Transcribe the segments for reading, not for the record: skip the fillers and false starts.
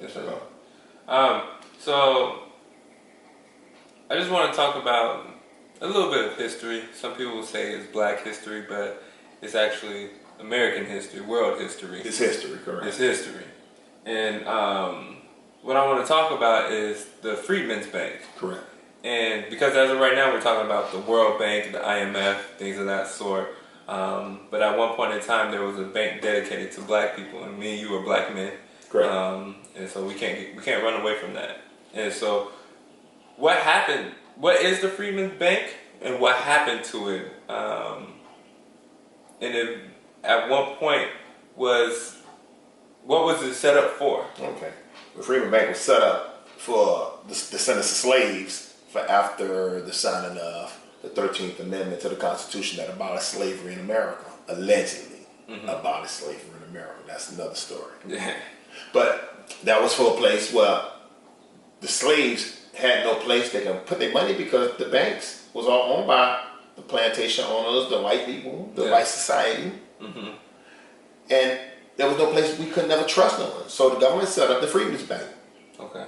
Yes, sir. So I just want to talk about a little bit of history. Some people will say it's Black history, but it's actually American history, world history. It's history, correct? It's history. And what I want to talk about is the Freedmen's Bank. Correct. And because as of right now, we're talking about the World Bank, the IMF, things of that sort. But at one point in time, there was a bank dedicated to Black people, and me and you were Black men. Correct. And so we can't run away from that. And so, what happened? What is the Freedmen's Bank, and what happened to it? And it, at one point, what was it set up for? Okay. The Freedman Bank was set up for the descendants of slaves for after the signing of the 13th Amendment to the Constitution that abolished slavery in America. Allegedly abolished slavery in America. That's another story. Yeah. But that was for a place where the slaves had no place they can put their money because the banks was all owned by the plantation owners, the white people, the white society. And there was no place we could never trust no one. So the government set up the Freedmen's Bank. Okay.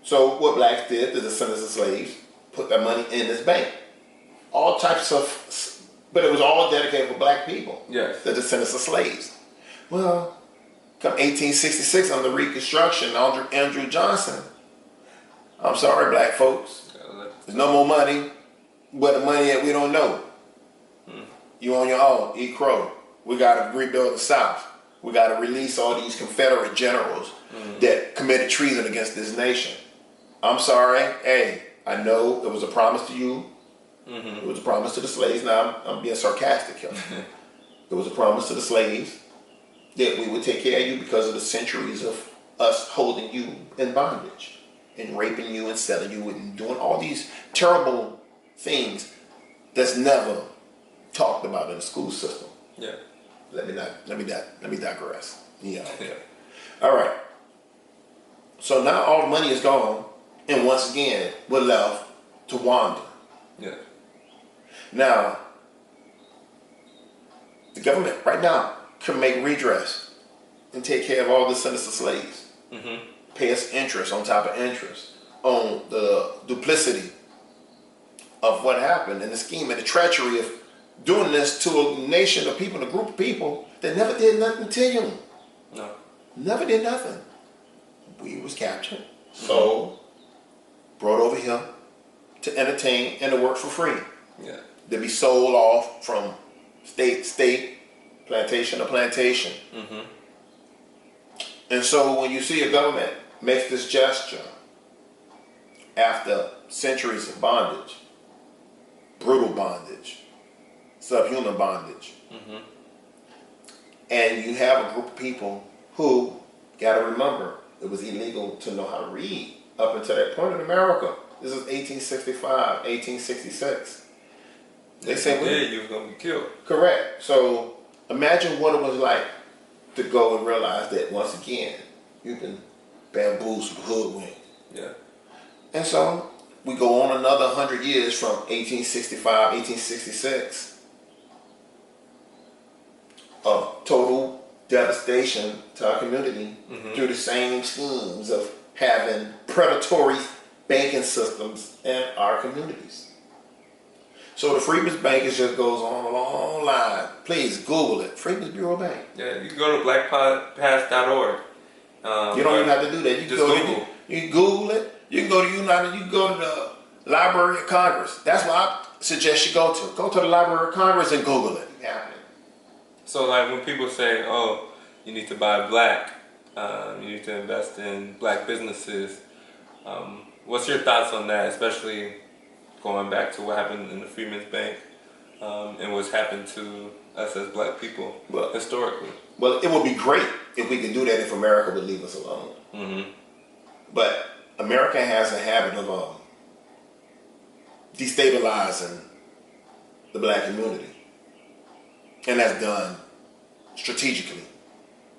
So what blacks did, the descendants of slaves, put their money in this bank. All types of, but it was all dedicated for Black people. Yes. The descendants of slaves. Well, come 1866 on the Reconstruction, Andrew Johnson. I'm sorry, Black folks. There's no more money. Where the money at, we don't know. You on your own, eat crow. We got to rebuild the South. We got to release all these Confederate generals that committed treason against this nation. I'm sorry. Hey, I know it was a promise to you. It was a promise to the slaves. Now, I'm being sarcastic here. It was a promise to the slaves that we would take care of you because of the centuries of us holding you in bondage and raping you and selling you and doing all these terrible things that's never talked about in the school system. Yeah. Let me digress. Yeah. Okay. All right. So now all the money is gone, and once again we're left to wander. Yeah. Now, the government right now can make redress and take care of all the descendants of slaves. Pay us interest on top of interest on the duplicity of what happened and the scheme and the treachery of doing this to a nation of people, a group of people that never did nothing to you. No. Never did nothing. We was captured, sold, brought over here to entertain and to work for free. Yeah. To be sold off from state to state, plantation to plantation. And so when you see a government makes this gesture after centuries of bondage, brutal bondage, subhuman bondage, and you have a group of people who, got to remember, it was illegal to know how to read up until that point in America. This is 1865, 1866. They say, you were going to be killed. Correct. So imagine what it was like to go and realize that once again, you've been bamboozled, hoodwinked. Yeah. And so we go on another 100 years from 1865, 1866 of total devastation to our community through the same schemes of having predatory banking systems in our communities. So the Freedmen's Bank just goes on a long line. Please Google it. Freedmen's Bureau Bank. Yeah, you can go to blackpass.org. You don't even have to do that. You just Google. You can Google it. You can go to United. You can go to the Library of Congress. That's what I suggest you go to. Go to the Library of Congress and Google it. Yeah. So like when people say, oh, you need to buy Black, you need to invest in Black businesses, what's your thoughts on that, especially going back to what happened in the Freedmen's Bank and what's happened to us as Black people historically? Well, it would be great if we could do that if America would leave us alone. But America has a habit of destabilizing the Black community. And that's done strategically.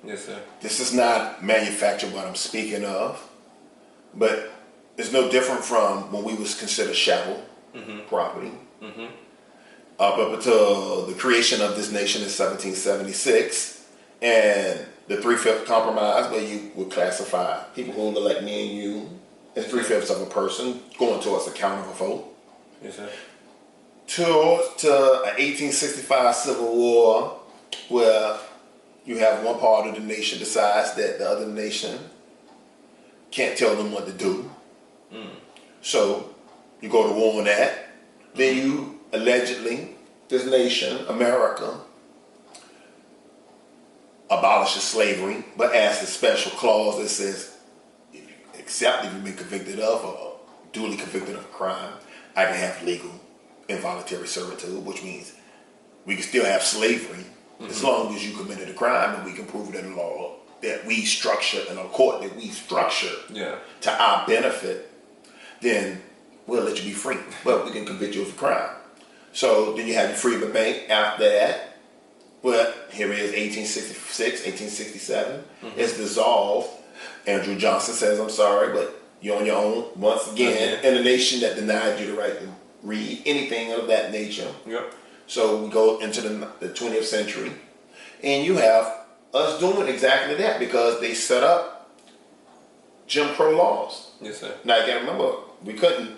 Yes, sir. This is not manufactured what I'm speaking of, but it's no different from when we was considered chattel property. Up until the creation of this nation in 1776, and the 3/5 compromise, where you would classify people who look like me and you as 3/5 of a person going towards the count of a vote. Yes, sir. To an 1865 Civil War, where you have one part of the nation decides that the other nation can't tell them what to do. So you go to war on that. Then you allegedly, this nation, America, abolishes slavery, but adds a special clause that says, except if you've been convicted of or duly convicted of a crime, I can have legal involuntary servitude, which means we can still have slavery as long as you committed a crime and we can prove it in law that we structure in a court that we structure to our benefit, then we'll let you be free, but we can convict you of a crime. So then you have your Freedman Bank after that. Well, here it is, 1866, 1867. It's dissolved. Andrew Johnson says, I'm sorry, but you're on your own once again in a nation that denied you the right to read anything of that nature. So we go into the 20th century, and you have us doing exactly that because they set up Jim Crow laws. Yes, sir. Now, you got to remember, we couldn't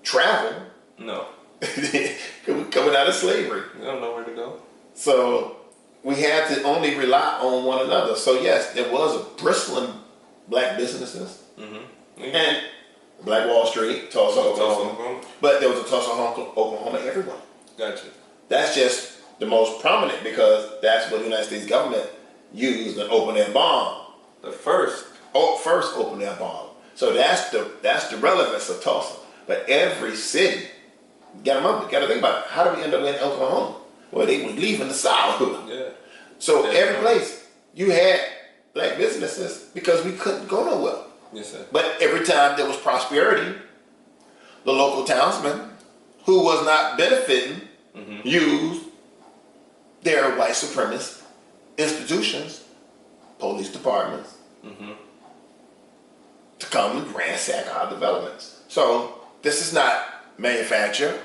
travel. No. Coming out of slavery. We don't know where to go. So we had to only rely on one another. So yes, there was a bristling black businesses and Black Wall Street, Tulsa, Oklahoma. But there was a Tulsa, Oklahoma everywhere. Gotcha. That's just the most prominent because that's what the United States government used an open air bomb. The first Open air bomb. So that's the relevance of Tulsa. But every city, you gotta think about it. How do we end up in Oklahoma? Well, they were leaving the South. Yeah. So every place you had black businesses because we couldn't go nowhere. Yes, sir. But every time there was prosperity, the local townsman who was not benefiting used their white supremacist institutions, police departments, to come and ransack our developments. So this is not manufactured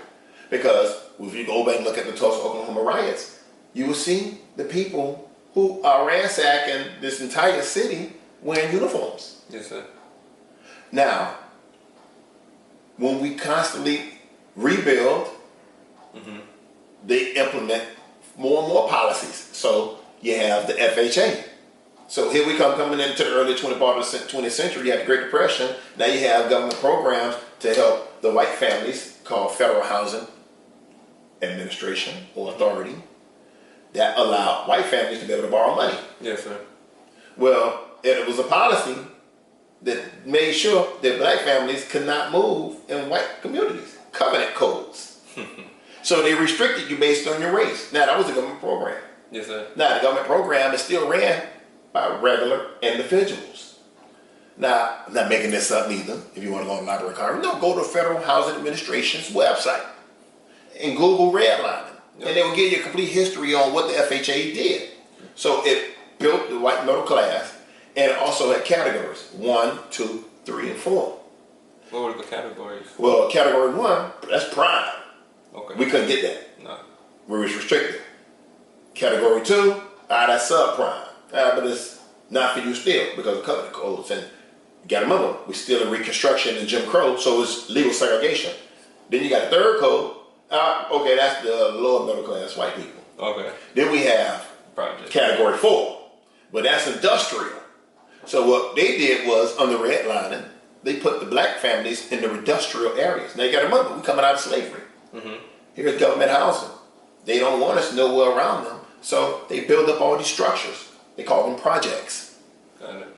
because if you go back and look at the Tulsa, Oklahoma riots, you will see the people who are ransacking this entire city wearing uniforms. Yes, sir. Now, when we constantly rebuild, they implement more and more policies. So you have the FHA. So here we coming into the early 20th century. You have the Great Depression. Now you have government programs to help the white families called Federal Housing Administration or Authority that allow white families to be able to borrow money. Yes, sir. Well, it was a policy that made sure that black families could not move in white communities. Covenant codes. So they restricted you based on your race. Now, that was a government program. Yes, sir. Now, the government program is still ran by regular individuals. Now, I'm not making this up either. If you want to go on the library card, no, go to Federal Housing Administration's website and Google redlining. And they will give you a complete history on what the FHA did. So it built the white middle class and it also had categories 1, 2, 3, and 4. What were the categories? Well, category 1, that's prime. Okay. We couldn't get that. No. We was restricted. Category 2, that's subprime. But it's not for you still because of covenant codes. And you got to remember, we're still in Reconstruction and Jim Crow, so it's legal segregation. Then you got the third code. Okay, that's the lower middle class white people. Okay. Then we have category 4, but that's industrial. So what they did was, on the redlining, they put the black families in the industrial areas. Now you got to remember, we're coming out of slavery. Here's government housing. They don't want us nowhere around them, so they build up all these structures. They call them projects. Got it.